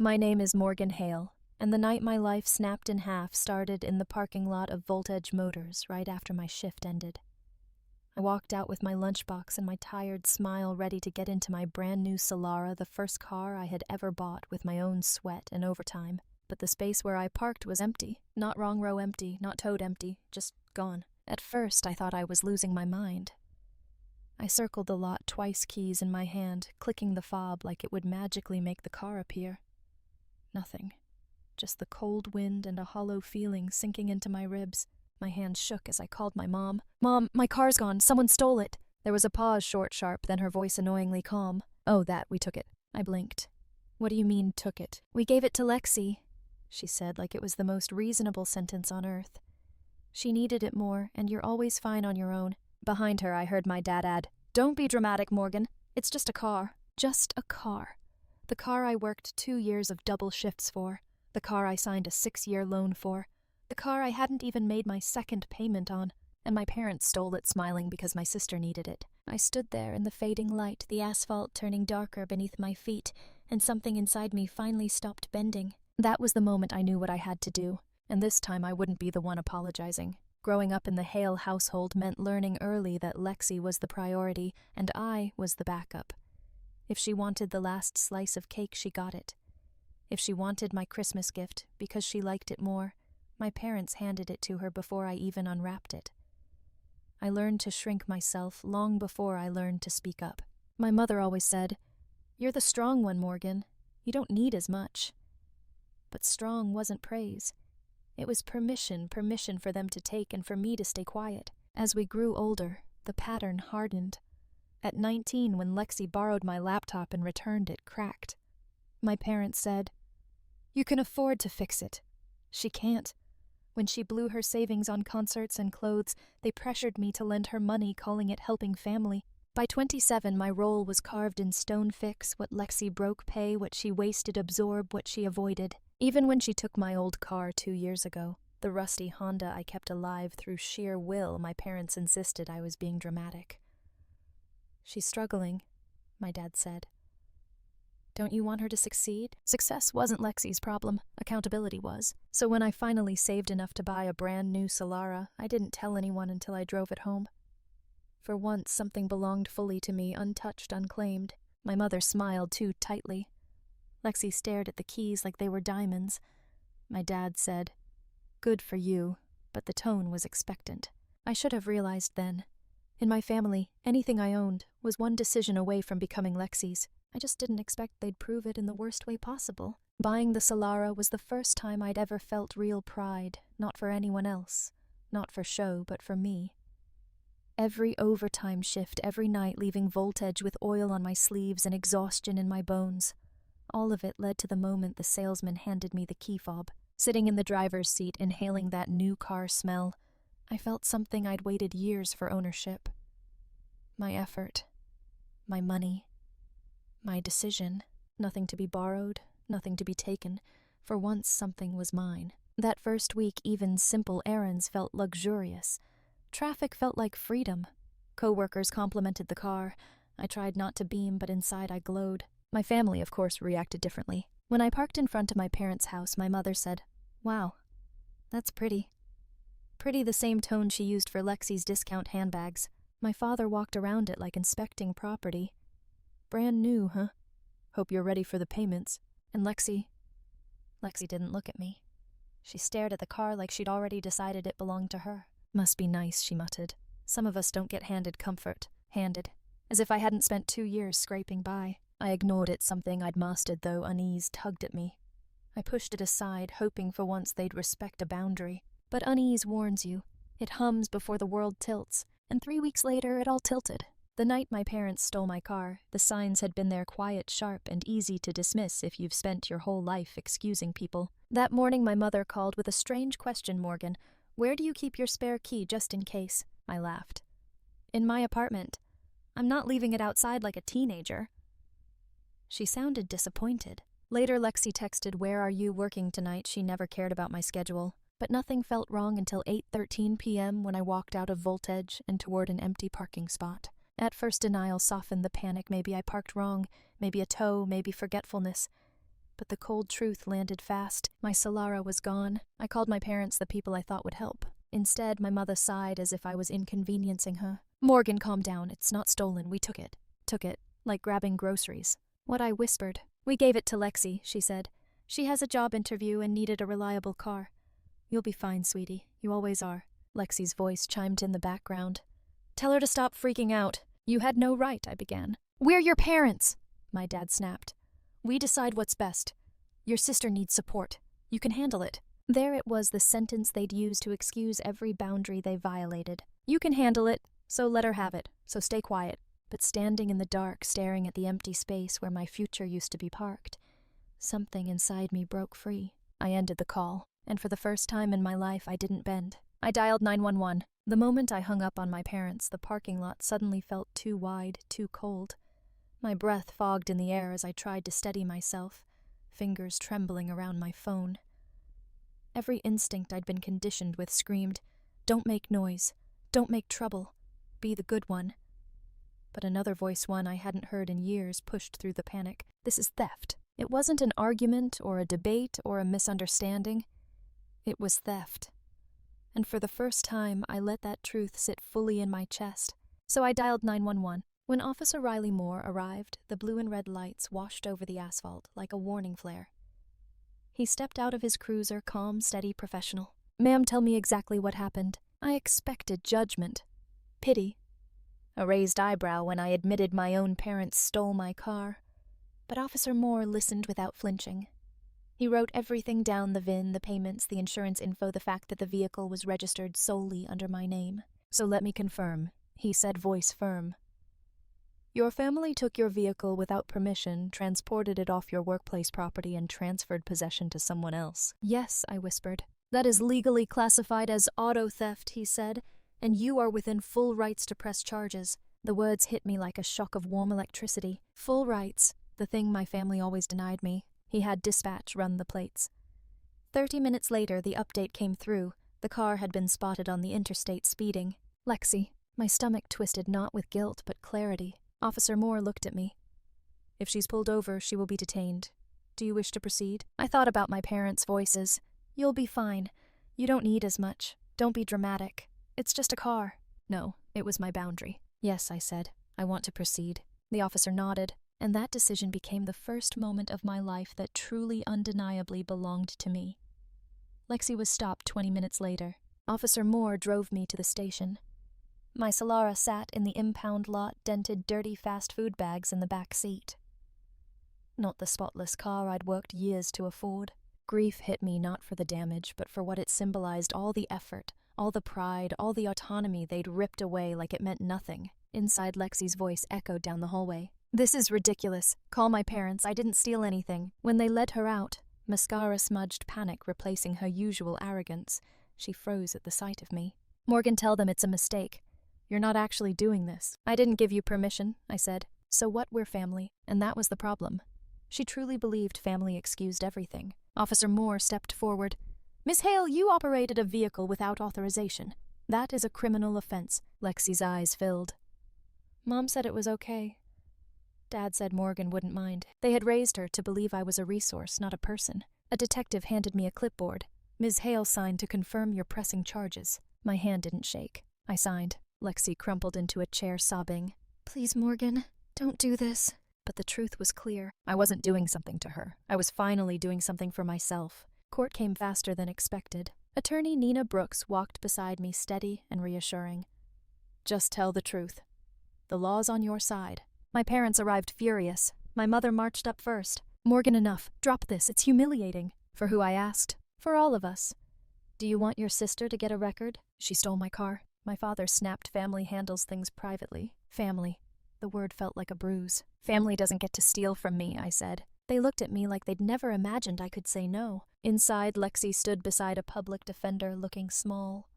My name is Morgan Hale, and the night my life snapped in half started in the parking lot of Voltage Motors right after my shift ended. I walked out with my lunchbox and my tired smile ready to get into my brand new Solara, the first car I had ever bought with my own sweat and overtime. But the space where I parked was empty. Not wrong row empty, not toed empty, just gone. At first, I thought I was losing my mind. I circled the lot twice, keys in my hand, clicking the fob like it would magically make the car appear. Nothing. Just the cold wind and a hollow feeling sinking into my ribs. My hand shook as I called my mom. "Mom, my car's gone. Someone stole it." There was a pause, short, sharp, then her voice annoyingly calm. "Oh, that, we took it." I blinked. "What do you mean, took it?" "We gave it to Lexi," she said like it was the most reasonable sentence on earth. "She needed it more, and you're always fine on your own." Behind her, I heard my dad add, "Don't be dramatic, Morgan. It's just a car." Just a car. The car I worked 2 years of double shifts for. The car I signed a 6-year loan for. The car I hadn't even made my second payment on. And my parents stole it, smiling because my sister needed it. I stood there in the fading light, the asphalt turning darker beneath my feet, and something inside me finally stopped bending. That was the moment I knew what I had to do. And this time I wouldn't be the one apologizing. Growing up in the Hale household meant learning early that Lexi was the priority, and I was the backup. If she wanted the last slice of cake, she got it. If she wanted my Christmas gift, because she liked it more, my parents handed it to her before I even unwrapped it. I learned to shrink myself long before I learned to speak up. My mother always said, "You're the strong one, Morgan. You don't need as much." But strong wasn't praise. It was permission for them to take and for me to stay quiet. As we grew older, the pattern hardened. At 19, when Lexi borrowed my laptop and returned it cracked, my parents said, "You can afford to fix it." She can't. When she blew her savings on concerts and clothes, they pressured me to lend her money, calling it helping family. By 27, my role was carved in stone: fix what Lexi broke, pay what she wasted, absorb what she avoided. Even when she took my old car 2 years ago, the rusty Honda I kept alive through sheer will, my parents insisted I was being dramatic. "She's struggling," my dad said. "Don't you want her to succeed?" Success wasn't Lexi's problem. Accountability was. So when I finally saved enough to buy a brand new Solara, I didn't tell anyone until I drove it home. For once, something belonged fully to me, untouched, unclaimed. My mother smiled too tightly. Lexi stared at the keys like they were diamonds. My dad said, "Good for you," but the tone was expectant. I should have realized then. In my family, anything I owned was one decision away from becoming Lexi's. I just didn't expect they'd prove it in the worst way possible. Buying the Solara was the first time I'd ever felt real pride, not for anyone else, not for show, but for me. Every overtime shift, every night leaving Voltage with oil on my sleeves and exhaustion in my bones. All of it led to the moment the salesman handed me the key fob. Sitting in the driver's seat, inhaling that new car smell, I felt something I'd waited years for ownership. My effort. My money. My decision. Nothing to be borrowed, nothing to be taken. For once, something was mine. That first week, even simple errands felt luxurious. Traffic felt like freedom. Coworkers complimented the car. I tried not to beam, but inside I glowed. My family, of course, reacted differently. When I parked in front of my parents' house, my mother said, "Wow, that's pretty." Pretty, the same tone she used for Lexi's discount handbags. My father walked around it like inspecting property. "Brand new, huh? Hope you're ready for the payments." And Lexi didn't look at me. She stared at the car like she'd already decided it belonged to her. "Must be nice," she muttered. "Some of us don't get handed comfort. Handed. As if I hadn't spent 2 years scraping by. I ignored it, something I'd mastered, though unease tugged at me. I pushed it aside, hoping for once they'd respect a boundary. But unease warns you. It hums before the world tilts, and 3 weeks later it all tilted. The night my parents stole my car, the signs had been there, quiet, sharp, and easy to dismiss if you've spent your whole life excusing people. That morning my mother called with a strange question. "Morgan, where do you keep your spare key just in case?" I laughed. "In my apartment. I'm not leaving it outside like a teenager." She sounded disappointed. Later, Lexi texted, "Where are you working tonight?" She never cared about my schedule. But nothing felt wrong until 8:13 p.m. when I walked out of Voltage and toward an empty parking spot. At first, denial softened the panic. Maybe I parked wrong, maybe a tow, maybe forgetfulness. but the cold truth landed fast. My Solara was gone. I called my parents the people I thought would help. Instead, my mother sighed as if I was inconveniencing her. "Morgan, calm down. It's not stolen. We took it." Took it, like grabbing groceries. What I whispered. "We gave it to Lexi," she said. "She has a job interview and needed a reliable car." "You'll be fine, sweetie. You always are." Lexi's voice chimed in the background. "Tell her to stop freaking out." "You had no right," I began. "We're your parents," my dad snapped. "We decide what's best. Your sister needs support. You can handle it." There it was, the sentence they'd use to excuse every boundary they violated. "You can handle it, so let her have it, so stay quiet." But standing in the dark, staring at the empty space where my future used to be parked, something inside me broke free. I ended the call, and for the first time in my life, I didn't bend. I dialed 911. The moment I hung up on my parents, the parking lot suddenly felt too wide, too cold. My breath fogged in the air as I tried to steady myself, fingers trembling around my phone. Every instinct I'd been conditioned with screamed, "Don't make noise. Don't make trouble. Be the good one." But another voice, one I hadn't heard in years, pushed through the panic. "This is theft." It wasn't an argument or a debate or a misunderstanding. It was theft. And for the first time, I let that truth sit fully in my chest. So I dialed 911. When Officer Riley Moore arrived, the blue and red lights washed over the asphalt like a warning flare. He stepped out of his cruiser, calm, steady, professional. "Ma'am, tell me exactly what happened." I expected judgment. Pity. A raised eyebrow when I admitted my own parents stole my car. But Officer Moore listened without flinching. He wrote everything down: the VIN, the payments, the insurance info, the fact that the vehicle was registered solely under my name. "So let me confirm," he said, voice firm. "Your family took your vehicle without permission, transported it off your workplace property, and transferred possession to someone else." "Yes," I whispered. "That is legally classified as auto theft," he said, "and you are within full rights to press charges." The words hit me like a shock of warm electricity. Full rights, the thing my family always denied me. He had dispatch run the plates. 30 minutes later, the update came through. The car had been spotted on the interstate speeding. "Lexi." My stomach twisted, not with guilt, but clarity. Officer Moore looked at me. "If she's pulled over, she will be detained. Do you wish to proceed?" I thought about my parents' voices. "You'll be fine. You don't need as much. Don't be dramatic. It's just a car." No, it was my boundary. "Yes," I said. "I want to proceed." The officer nodded, and that decision became the first moment of my life that truly, undeniably belonged to me. Lexi was stopped 20 minutes later. Officer Moore drove me to the station. My Solara sat in the impound lot, dented, dirty fast food bags in the back seat. Not the spotless car I'd worked years to afford. Grief hit me not for the damage, but for what it symbolized: all the effort, all the pride, all the autonomy they'd ripped away like it meant nothing. Inside, Lexi's voice echoed down the hallway. "This is ridiculous. Call my parents. I didn't steal anything." When they led her out, mascara-smudged panic replacing her usual arrogance, she froze at the sight of me. "Morgan, tell them it's a mistake. You're not actually doing this." "I didn't give you permission," I said. "So what? We're family." And that was the problem. She truly believed family excused everything. Officer Moore stepped forward. "Miss Hale, you operated a vehicle without authorization. That is a criminal offense." Lexi's eyes filled. "Mom said it was okay. Dad said Morgan wouldn't mind. They had raised her to believe I was a resource, not a person." A detective handed me a clipboard. "Ms. Hale signed to confirm your pressing charges." My hand didn't shake. I signed. Lexi crumpled into a chair, sobbing. "Please, Morgan, don't do this." But the truth was clear. I wasn't doing something to her. I was finally doing something for myself. Court came faster than expected. Attorney Nina Brooks walked beside me, steady and reassuring. "Just tell the truth. The law's on your side." My parents arrived furious. My mother marched up first. "Morgan, enough. Drop this. It's humiliating." "For who?" I asked. "For all of us. Do you want your sister to get a record? She stole my car." My father snapped. "Family handles things privately." Family. The word felt like a bruise. "Family doesn't get to steal from me," I said. They looked at me like they'd never imagined I could say no. Inside, Lexi stood beside a public defender, looking small.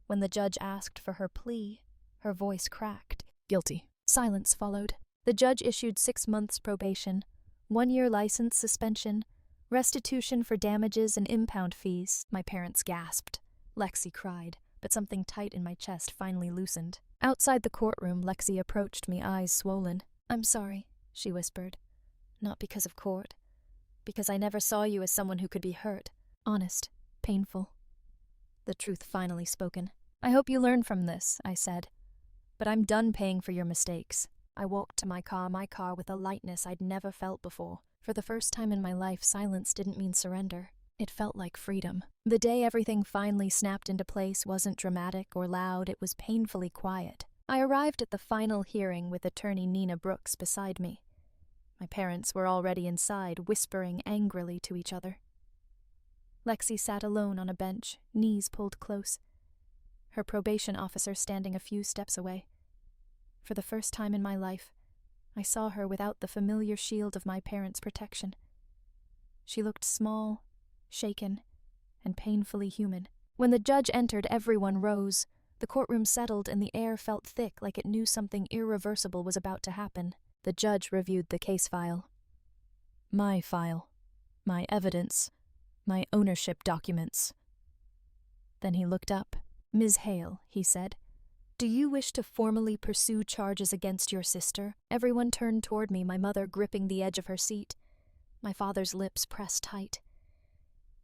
When the judge asked for her plea, her voice cracked. "Guilty." Silence followed. The judge issued 6 months probation, 1-year license suspension, restitution for damages and impound fees. My parents gasped. Lexi cried, but something tight in my chest finally loosened. Outside the courtroom, Lexi approached me, eyes swollen. "I'm sorry," she whispered. "Not because of court. Because I never saw you as someone who could be hurt. Honest. Painful. The truth finally spoken. I hope you learn from this, I said. But I'm done paying for your mistakes. I walked to my car with a lightness I'd never felt before. For the first time in my life, silence didn't mean surrender. It felt like freedom. The day everything finally snapped into place wasn't dramatic or loud, it was painfully quiet. I arrived at the final hearing with attorney Nina Brooks beside me. My parents were already inside, whispering angrily to each other. Lexi sat alone on a bench, knees pulled close, her probation officer standing a few steps away. For the first time in my life, I saw her without the familiar shield of my parents' protection. She looked small, shaken, and painfully human. When the judge entered, everyone rose. The courtroom settled and the air felt thick like it knew something irreversible was about to happen. The judge reviewed the case file. My file. My evidence. My ownership documents. Then he looked up. Ms. Hale, he said, do you wish to formally pursue charges against your sister? Everyone turned toward me, my mother gripping the edge of her seat. My father's lips pressed tight.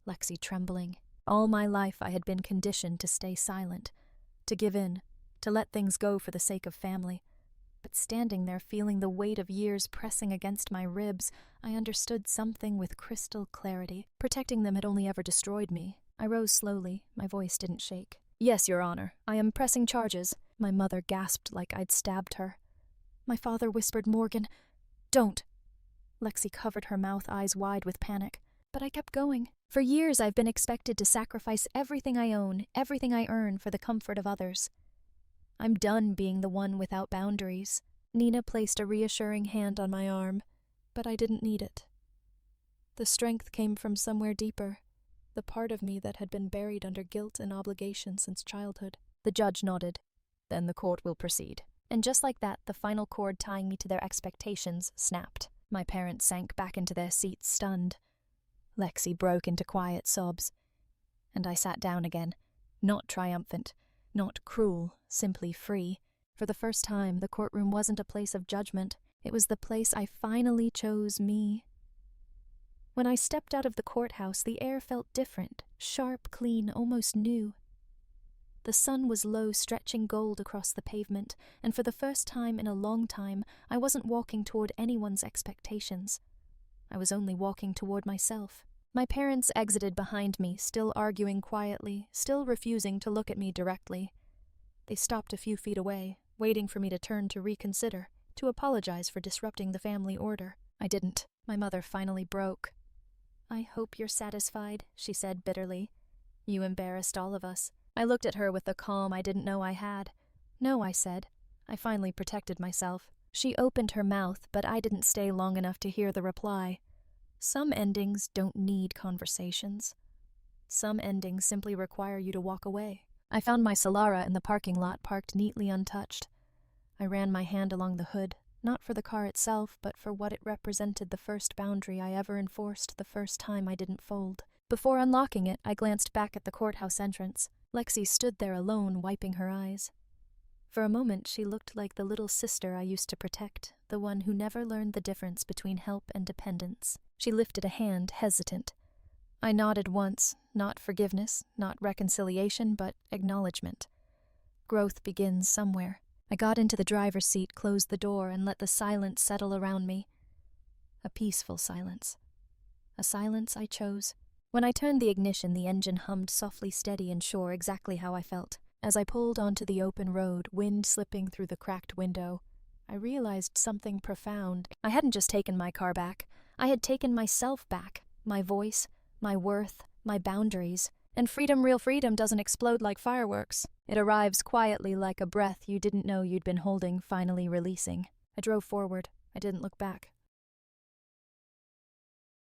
Lexi trembling. All my life I had been conditioned to stay silent, to give in, to let things go for the sake of family. But standing there feeling the weight of years pressing against my ribs, I understood something with crystal clarity. Protecting them had only ever destroyed me. I rose slowly, my voice didn't shake. Yes, Your Honor, I am pressing charges. My mother gasped like I'd stabbed her. My father whispered, Morgan, don't. Lexi covered her mouth, eyes wide with panic. But I kept going. For years I've been expected to sacrifice everything I own, everything I earn for the comfort of others. I'm done being the one without boundaries. Nina placed a reassuring hand on my arm, but I didn't need it. The strength came from somewhere deeper, the part of me that had been buried under guilt and obligation since childhood. The judge nodded. Then the court will proceed. And just like that, the final cord tying me to their expectations snapped. My parents sank back into their seats, stunned. Lexi broke into quiet sobs. And I sat down again, not triumphant, not cruel, simply free. For the first time, the courtroom wasn't a place of judgment. It was the place I finally chose me. When I stepped out of the courthouse, the air felt different, sharp, clean, almost new. The sun was low, stretching gold across the pavement, and for the first time in a long time, I wasn't walking toward anyone's expectations. I was only walking toward myself. My parents exited behind me, still arguing quietly, still refusing to look at me directly. They stopped a few feet away, waiting for me to turn to reconsider, to apologize for disrupting the family order. I didn't. My mother finally broke. I hope you're satisfied, she said bitterly. You embarrassed all of us. I looked at her with the calm I didn't know I had. No, I said. I finally protected myself. She opened her mouth, but I didn't stay long enough to hear the reply. Some endings don't need conversations. Some endings simply require you to walk away. I found my Solara in the parking lot, parked neatly untouched. I ran my hand along the hood, not for the car itself, but for what it represented, the first boundary I ever enforced, the first time I didn't fold. Before unlocking it, I glanced back at the courthouse entrance. Lexi stood there alone, wiping her eyes. For a moment, she looked like the little sister I used to protect, the one who never learned the difference between help and dependence. She lifted a hand, hesitant. I nodded once, not forgiveness, not reconciliation, but acknowledgement. Growth begins somewhere. I got into the driver's seat, closed the door, and let the silence settle around me. A peaceful silence. A silence I chose. When I turned the ignition, the engine hummed softly, steady and sure, exactly how I felt. As I pulled onto the open road, wind slipping through the cracked window, I realized something profound. I hadn't just taken my car back. I had taken myself back. My voice, my worth, my boundaries. And freedom, real freedom, doesn't explode like fireworks. It arrives quietly like a breath you didn't know you'd been holding, finally releasing. I drove forward. I didn't look back.